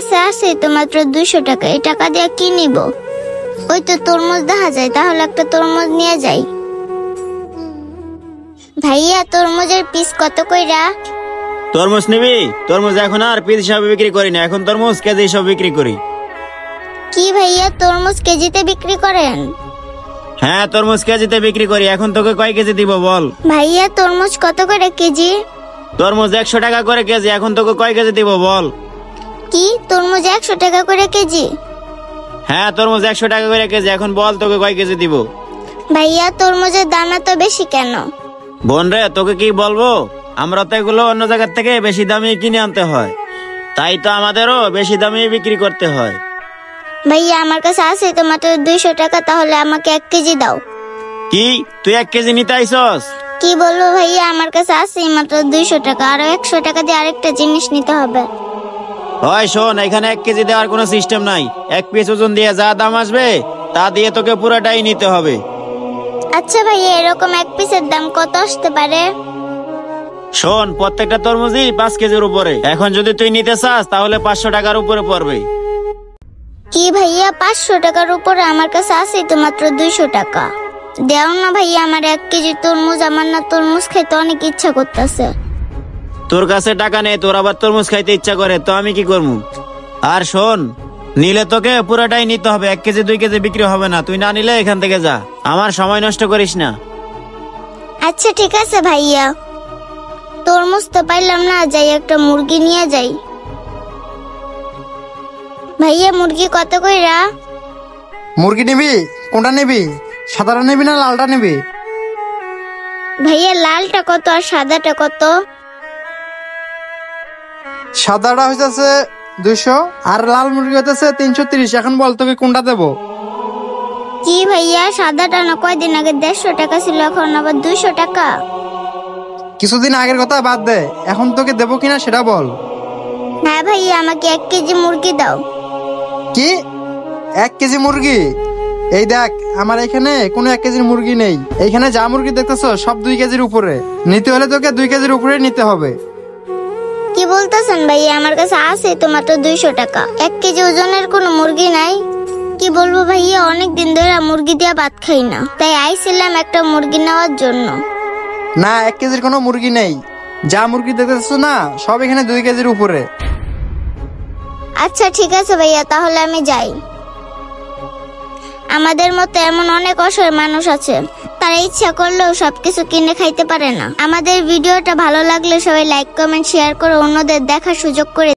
কাছে আছে তো মাত্র 200 টাকা, এই টাকা দিয়ে কি নিব? ওই তো তরমুজ দেখা যায়, তাহলে একটা তরমুজ নিয়ে যাই। ভাইয়া তরমুজের পিস কত কইরা? তরমুজ নিবি? তরমুজ এখন আর পিস হিসাবে বিক্রি করি না, এখন তরমুজ কেজি হিসাবে বিক্রি করি। কি ভাইয়া তরমুজ কেজিতে বিক্রি করেন? হ্যাঁ তরমুজ কেজিতে বিক্রি করি। এখন তোকে কয় কেজি দিব বল? ভাইয়া তরমুজ কত করে কেজি? তরমুজ 100 টাকা করে কেজি। এখন তোকে কয় কেজি দিব বল? কি তরমুজ 100 টাকা করে কেজি? হ্যাঁ তরমুজ 100 টাকা করে কেজি। এখন বল তোকে কয় কেজি দিব? ভাইয়া তরমুজের দাম এত বেশি কেন? বোন রে তোকে কি বলবো, আমরা তো এগুলো অন্য জায়গা থেকে বেশি দামে কিনে আনতে হয়, তাই তো আমাদেরও বেশি দামে বিক্রি করতে হয়। ভাইয়া আমার কাছে আছে তো মাত্র 200 টাকা, তাহলে আমাকে 1 কেজি দাও। কি তুই 1 কেজি নিতে আইছস? কি বলবো ভাইয়া, আমার কাছে আছে মাত্র 200 টাকা, আরো 100 টাকা দিয়ে আরেকটা জিনিস নিতে হবে। হয় শোন, এখানে 1 কেজি দেওয়ার কোনো সিস্টেম নাই। 1 পিস ওজন দিয়ে যা দাম আসবে তা দিয়ে তোকে পুরোটাই নিতে হবে। আচ্ছা ভাইয়া এরকম 1 পিসের দাম কত আসতে পারে? শোন, প্রত্যেকটা তরমুজই 5 কেজির উপরে। এখন যদি তুই নিতে চাস তাহলে 500 টাকার উপরে পড়বে। কি ভাইয়া 500 টাকার উপরে? আমার কাছে আছে তো মাত্র 200 টাকা। দেও না ভাইয়া আমার 1 কেজি তরমুজ, আমার না তরমুজ খেতে অনেক ইচ্ছা করতেছে। তোর কাছে টাকা নেই, তোর আবার তরমুজ খাইতে ইচ্ছা করে, তো আমি কি করবো? আর শোন, নিলে তোকে পুরোটাই নিতে হবে, 1 কেজি 2 কেজি বিক্রি হবে না। তুই না নিলে এখান থেকে যা, আমার সময় নষ্ট করিস না। আচ্ছা ঠিক আছে ভাইয়া, তরমুজ তো পাইলাম না, যাই একটা মুরগি নিয়ে যাই। ভাইয়া মুরগি কত কইরা? মুরগি নিবি? কোনটা নিবি? সাদাটা নিবি না লালটা নিবি? ভাইয়া লালটা কত আর সাদাটা কত? সাদাটা হইতেছে 200 আর লাল মুরগি হইতেছে 330। এখন বল তোকে কোনটা দেবো? কি ভাইয়া সাদাটা না কয়দিন আগে 150 টাকা ছিল, এখন আবার 200 টাকা? কিছুদিন আগের কথা বাদ দে, এখন তোকে দেবো কিনা সেটা বল। হ্যাঁ ভাইয়া আমাকে 1 কেজি মুরগি দাও। কি 1 কেজি মুরগি? এই দেখ আমার এখানে কোনো 1 কেজির মুরগি নেই। এইখানে যা মুরগি দেখতেছো সব 2 কেজির উপরে। নিতে হলে তোকে 2 কেজির উপরে নিতে হবে। কি বলতেছেন ভাইয়া, আমার কাছে আছে তো মাত্র 200 টাকা, 1 কেজি ওজনের কোনো মুরগি নাই। কি বলবো ভাইয়া, অনেক দিন ধরে মুরগি দিয়ে ভাত খাই না, তাই আইছিলাম একটা মুরগি নেওয়ার জন্য। না 1 কেজির কোনো মুরগি নেই, যা মুরগি দেখতেছো না সব এখানে 2 কেজির উপরে। আচ্ছা ঠিক আছে ভাইয়া, তাহলে আমি যাই। আমাদের মতো এমন অনেক অসহায় মানুষ আছে, তারা ইচ্ছা করলেও সবকিছু কিনে খাইতে পারে না। আমাদের ভিডিওটা ভালো লাগলে সবাই লাইক কমেন্ট শেয়ার করে অন্যদের দেখার সুযোগ করে